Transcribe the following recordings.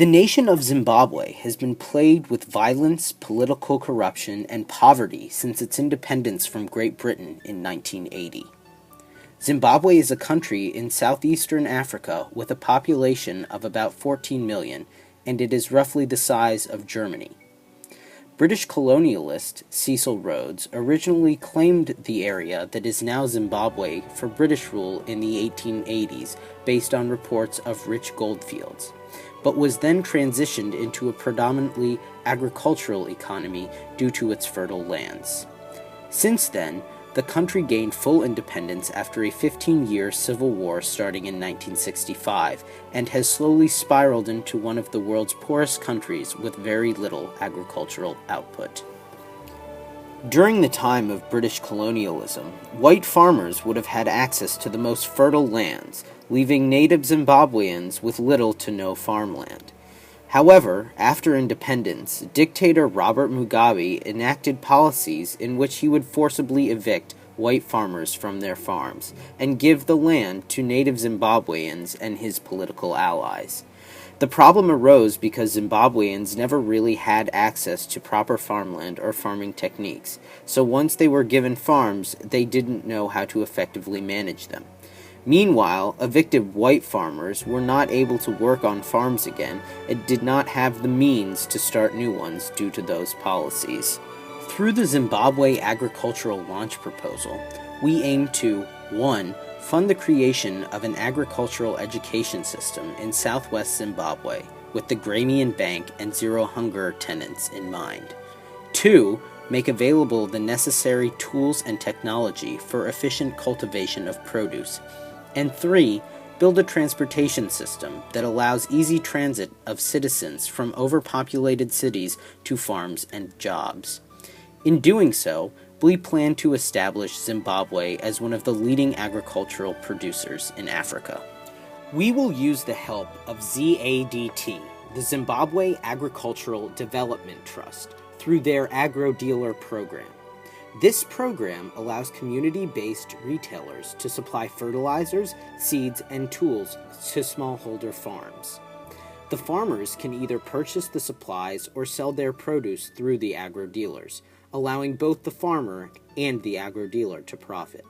The nation of Zimbabwe has been plagued with violence, political corruption, and poverty since its independence from Great Britain in 1980. Zimbabwe is a country in southeastern Africa with a population of about 14 million, and it is roughly the size of Germany. British colonialist Cecil Rhodes originally claimed the area that is now Zimbabwe for British rule in the 1880s based on reports of rich goldfields, but was then transitioned into a predominantly agricultural economy due to its fertile lands. Since then, the country gained full independence after a 15-year civil war starting in 1965 and has slowly spiraled into one of the world's poorest countries with very little agricultural output. During the time of British colonialism, white farmers would have had access to the most fertile lands, leaving native Zimbabweans with little to no farmland. However, after independence, dictator Robert Mugabe enacted policies in which he would forcibly evict white farmers from their farms and give the land to native Zimbabweans and his political allies. The problem arose because Zimbabweans never really had access to proper farmland or farming techniques, so once they were given farms, they didn't know how to effectively manage them. Meanwhile, evicted white farmers were not able to work on farms again and did not have the means to start new ones due to those policies. Through the Zimbabwe Agricultural Launch Proposal, we aim to 1. Fund the creation of an agricultural education system in southwest Zimbabwe with the Grameen Bank and Zero Hunger tenets in mind. 2. Make available the necessary tools and technology for efficient cultivation of produce. And 3. Build a transportation system that allows easy transit of citizens from overpopulated cities to farms and jobs. In doing so, we plan to establish Zimbabwe as one of the leading agricultural producers in Africa. We will use the help of ZADT, the Zimbabwe Agricultural Development Trust, through their agro-dealer program. This program allows community-based retailers to supply fertilizers, seeds, and tools to smallholder farms. The farmers can either purchase the supplies or sell their produce through the agro-dealers, allowing both the farmer and the agro-dealer to profit.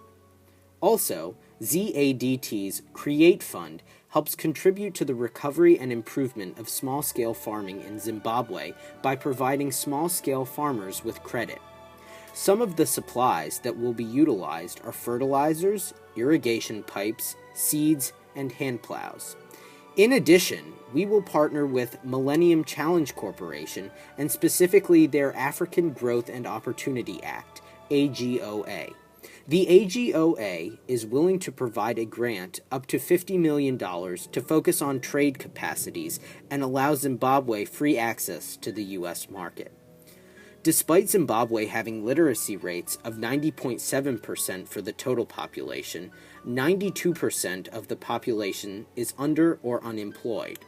Also, ZADT's Create Fund helps contribute to the recovery and improvement of small-scale farming in Zimbabwe by providing small-scale farmers with credit. Some of the supplies that will be utilized are fertilizers, irrigation pipes, seeds, and hand plows. In addition, we will partner with Millennium Challenge Corporation and specifically their African Growth and Opportunity Act, AGOA. The AGOA is willing to provide a grant up to $50 million to focus on trade capacities and allow Zimbabwe free access to the U.S. market. Despite Zimbabwe having literacy rates of 90.7% for the total population, 92% of the population is under or unemployed.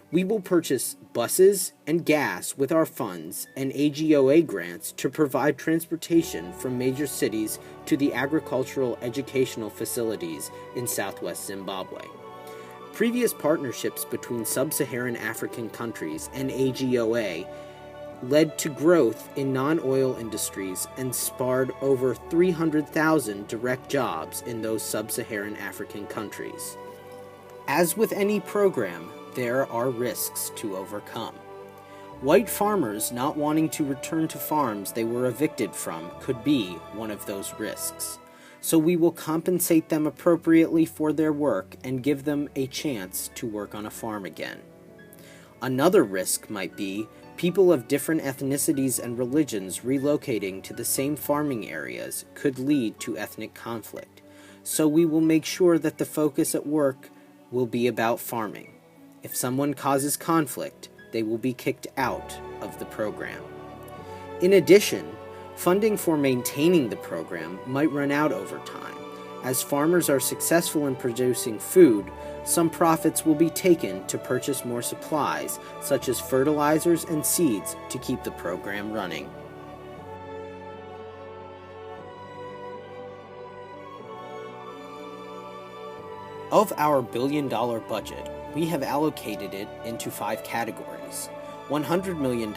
We will purchase buses and gas with our funds and AGOA grants to provide transportation from major cities to the agricultural educational facilities in southwest Zimbabwe. Previous partnerships between sub-Saharan African countries and AGOA led to growth in non-oil industries and spawned over 300,000 direct jobs in those sub-Saharan African countries. As with any program, there are risks to overcome. White farmers not wanting to return to farms they were evicted from could be one of those risks. So we will compensate them appropriately for their work and give them a chance to work on a farm again. Another risk might be people of different ethnicities and religions relocating to the same farming areas could lead to ethnic conflict. So we will make sure that the focus at work will be about farming. If someone causes conflict, they will be kicked out of the program. In addition, funding for maintaining the program might run out over time. As farmers are successful in producing food, some profits will be taken to purchase more supplies, such as fertilizers and seeds, to keep the program running. Of our billion-dollar budget, we have allocated it into 5 categories. $100 million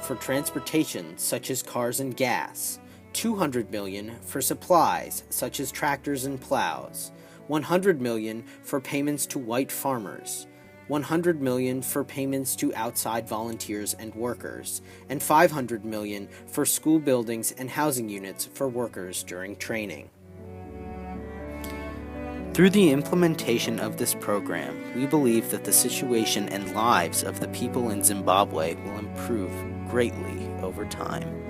for transportation such as cars and gas, $200 million for supplies such as tractors and plows, $100 million for payments to white farmers, $100 million for payments to outside volunteers and workers, and $500 million for school buildings and housing units for workers during training. Through the implementation of this program, we believe that the situation and lives of the people in Zimbabwe will improve greatly over time.